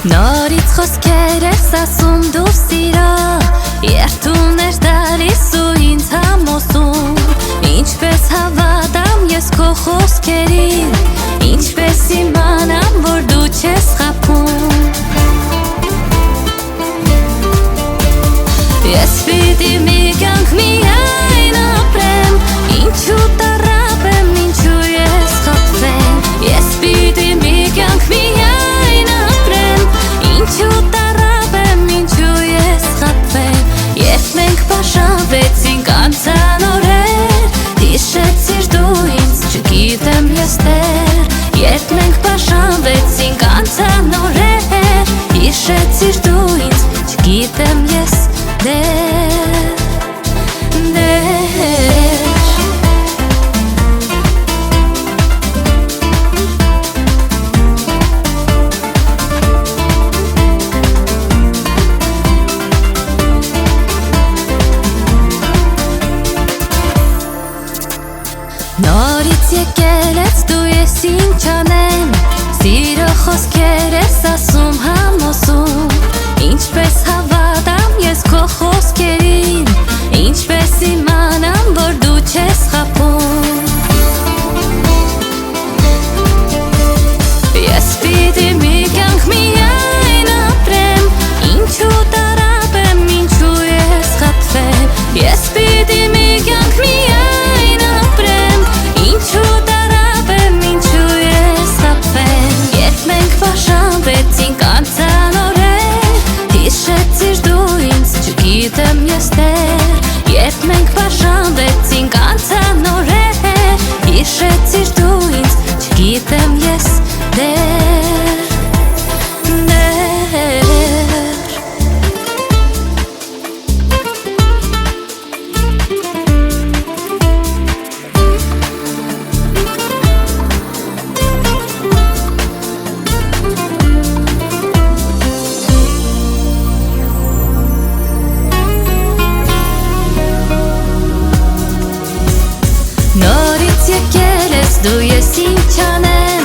Նորից խոսքեր ես ասում դու սիրո, երթուն ես դալիս ու ինձ համոզում, ինչպես հավատամ ես քո խոսքերին, ինչպես իմանամ, որ դու չես խաբում։ Ես պիտի մի կյանք միայն ապրեմ, ինչու տառապ եմ, ինչու ես խաբվեմ։ Ես պիտի մի կյանք միայն ապրեմ, ինչու տառապ եմ, ինչու ես խաբվեմ։ Երբ մենք բաժանվեցինք անցան օրեր, հիշեցիր դու ինձ, չգիտեմ ես դեռ։ Երբ մենք բաժանվեցինք անցան օրեր, հիշեցիր դու ինձ, չգիտեմ ես դեռ։ Նորից եկել ես դու ես ինչ անեմ, սիրո խոսքեր ես ասում համոզում, ինչպես հավատամ ես քո խոսքերին, ինչպես իմանամ, որ դու չես խաբում։ Ես պիտի մի կյանք միայն ապրեմ, ինչու տառապ եմ, ինչու ես խաբվեմ։ Ես պիտի մի կյանք միայն ապրեմ, ինչու տառապ եմ, ինչու ես խաբվեմ։ Երբ մենք բաժանվեցինք անցան օրեր, հիշեցիր դու ինձ, չգիտեմ ես դեռ։ Երբ մենք բաժանվեցինք անցան օրեր, հիշեցիր դու ինձ, չգիտեմ ես դեռ։ Նորից եկել ես դու ես ինչ անեմ,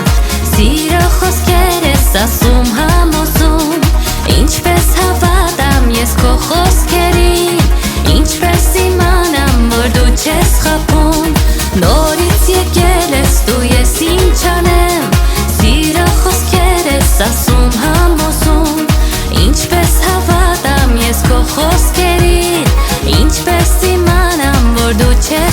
սիրո խոսքեր ես ասում համոզում, ինչպես հավատամ ես քո խոսքերին, ինչպես իմանամ, որ դու չես խաբում։ Նորից եկել ես դու ես ինչ անեմ, սիրո խոսքեր ես ասում համոզում, ինչպես հավատամ ես քո խոսքերին, ինչպես իմանամ, որ դու չես